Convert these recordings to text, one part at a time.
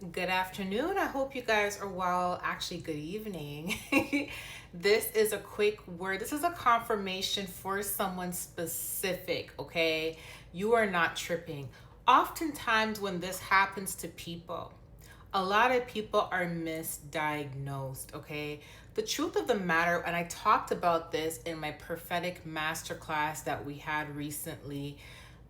Good afternoon. I hope you guys are well. Actually, good evening. This is a quick word. This is a confirmation for someone specific, okay? You are not tripping. Oftentimes, when this happens to people, a lot of people are misdiagnosed, okay? The truth of the matter, and I talked about this in my prophetic masterclass that we had recently.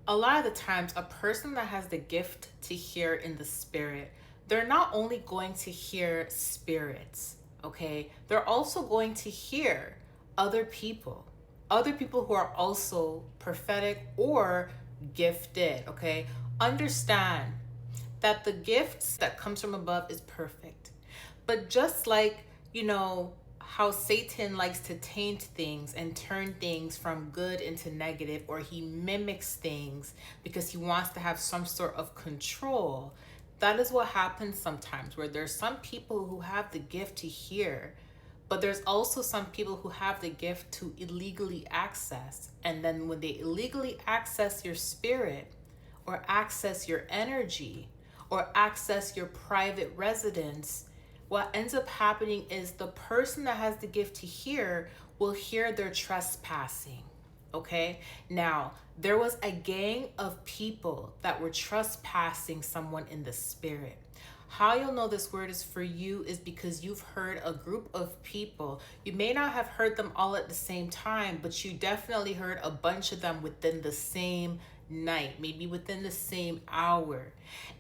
A lot of the times, a person that has the gift to hear in the spirit, they're not only going to hear spirits, okay? They're also going to hear other people who are also prophetic or gifted, okay? Understand that the gifts that comes from above is perfect. But just like, how Satan likes to taint things and turn things from good into negative, or he mimics things because he wants to have some sort of control. That is what happens sometimes, where there's some people who have the gift to hear, but there's also some people who have the gift to illegally access. And then when they illegally access your spirit, or access your energy, or access your private residence, what ends up happening is the person that has the gift to hear will hear their trespassing. Okay? Now, there was a gang of people that were trespassing someone in the spirit. How you'll know this word is for you is because you've heard a group of people. You may not have heard them all at the same time, but you definitely heard a bunch of them within the same night, maybe within the same hour.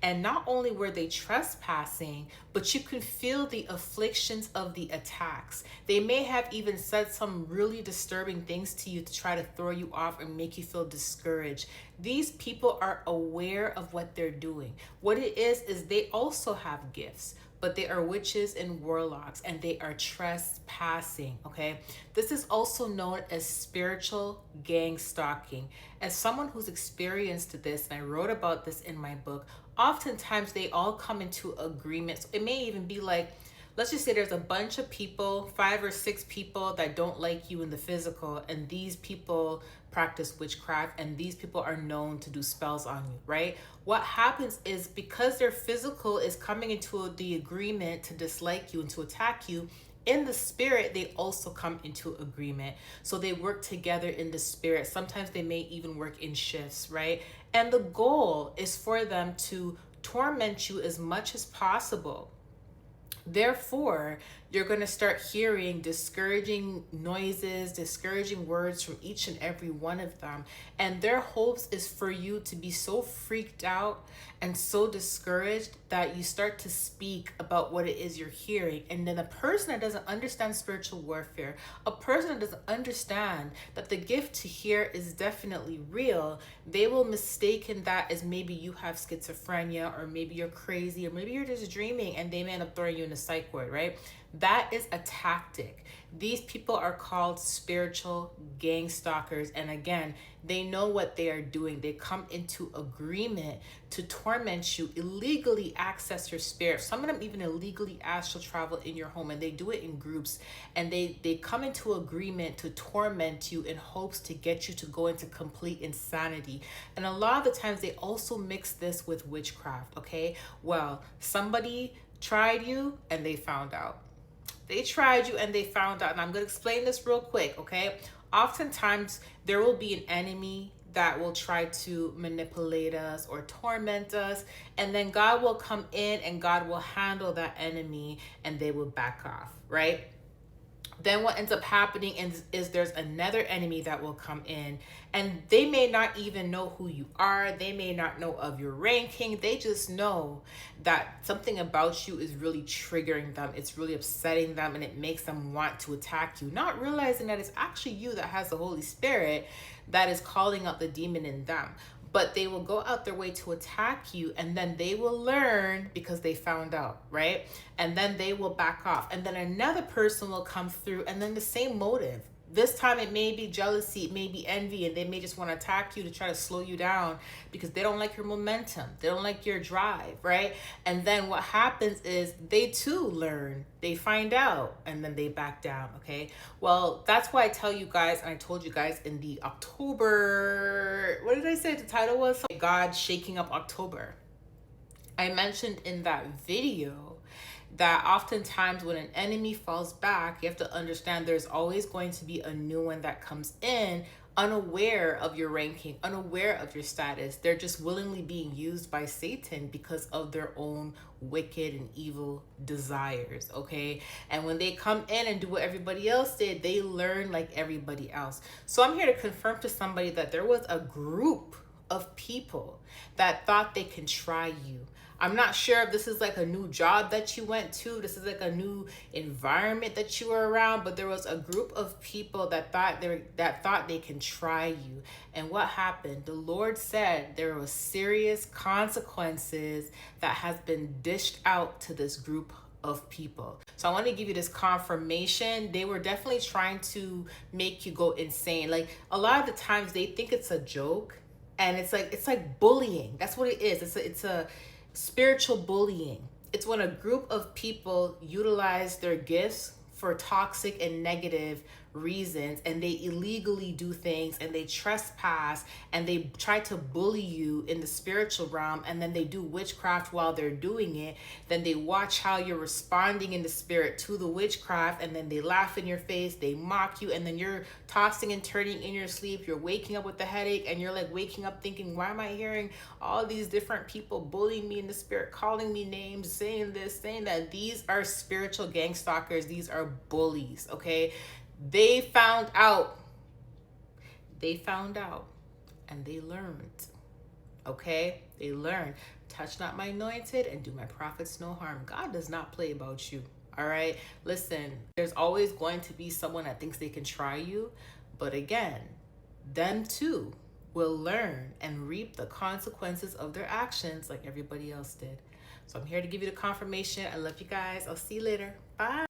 And not only were they trespassing, but you could feel the afflictions of the attacks. They may have even said some really disturbing things to you to try to throw you off and make you feel discouraged. These people are aware of what they're doing. What it is they also have gifts, but they are witches and warlocks, and they are trespassing, okay? This is also known as spiritual gang stalking. As someone who's experienced this, and I wrote about this in my book, oftentimes they all come into agreement. So it may even be like, let's just say there's a bunch of people, 5 or 6 people that don't like you in the physical, and these people practice witchcraft, and these people are known to do spells on you, right? What happens is, because their physical is coming into the agreement to dislike you and to attack you, in the spirit they also come into agreement. So they work together in the spirit. Sometimes they may even work in shifts, right? And the goal is for them to torment you as much as possible. Therefore, you're going to start hearing discouraging noises, discouraging words from each and every one of them. And their hopes is for you to be so freaked out and so discouraged that you start to speak about what it is you're hearing. And then a person that doesn't understand spiritual warfare, a person that doesn't understand that the gift to hear is definitely real, they will mistake that as maybe you have schizophrenia, or maybe you're crazy, or maybe you're just dreaming, and they may end up throwing you in a psych ward, right? That is a tactic. These people are called spiritual gang stalkers. And again, they know what they are doing. They come into agreement to torment you, illegally access your spirit. Some of them even illegally astral travel in your home, and they do it in groups. And they come into agreement to torment you in hopes to get you to go into complete insanity. And a lot of the times they also mix this with witchcraft, okay? Well, somebody tried you and they found out. They tried you and they found out. And I'm going to explain this real quick, okay? Oftentimes, there will be an enemy that will try to manipulate us or torment us. And then God will come in and God will handle that enemy, and they will back off, right? Then what ends up happening is there's another enemy that will come in, and they may not even know who you are. They may not know of your ranking. They just know that something about you is really triggering them. It's really upsetting them, and it makes them want to attack you, not realizing that it's actually you that has the Holy Spirit that is calling out the demon in them. But they will go out their way to attack you, and then they will learn because they found out, right? And then they will back off, and then another person will come through, and then the same motive. This time it may be jealousy, it may be envy, and they may just want to attack you to try to slow you down because they don't like your momentum, they don't like your drive, right? And then what happens is they too learn, they find out, and then they back down, okay? Well, that's why I tell you guys, and I told you guys in the October, what did I say the title was? God Shaking Up October. I mentioned in that video that oftentimes when an enemy falls back, you have to understand there's always going to be a new one that comes in, unaware of your ranking, unaware of your status. They're just willingly being used by Satan because of their own wicked and evil desires, okay? And when they come in and do what everybody else did, they learn like everybody else. So I'm here to confirm to somebody that there was a group of people that thought they can try you. I'm not sure if this is like a new job that you went to, this is like a new environment that you were around, but there was a group of people that thought they can try you. And what happened? The Lord said there was serious consequences that has been dished out to this group of people. So I want to give you this confirmation. They were definitely trying to make you go insane. Like a lot of the times they think it's a joke, and it's like bullying. That's what it is. It's a spiritual bullying. It's when a group of people utilize their gifts for toxic and negative reasons, and they illegally do things, and they trespass, and they try to bully you in the spiritual realm, and then they do witchcraft while they're doing it. Then they watch how you're responding in the spirit to the witchcraft, and then they laugh in your face, they mock you, and then you're tossing and turning in your sleep. You're waking up with a headache, and you're like waking up thinking, why am I hearing all these different people bullying me in the spirit, calling me names, saying this, saying that? These are spiritual gang stalkers. These are bullies, okay? They found out, and they learned, okay? They learned. Touch not my anointed and do my prophets no harm. God does not play about you, all right? Listen, there's always going to be someone that thinks they can try you, but again, them too will learn and reap the consequences of their actions like everybody else did. So I'm here to give you the confirmation. I love you guys. I'll see you later. Bye.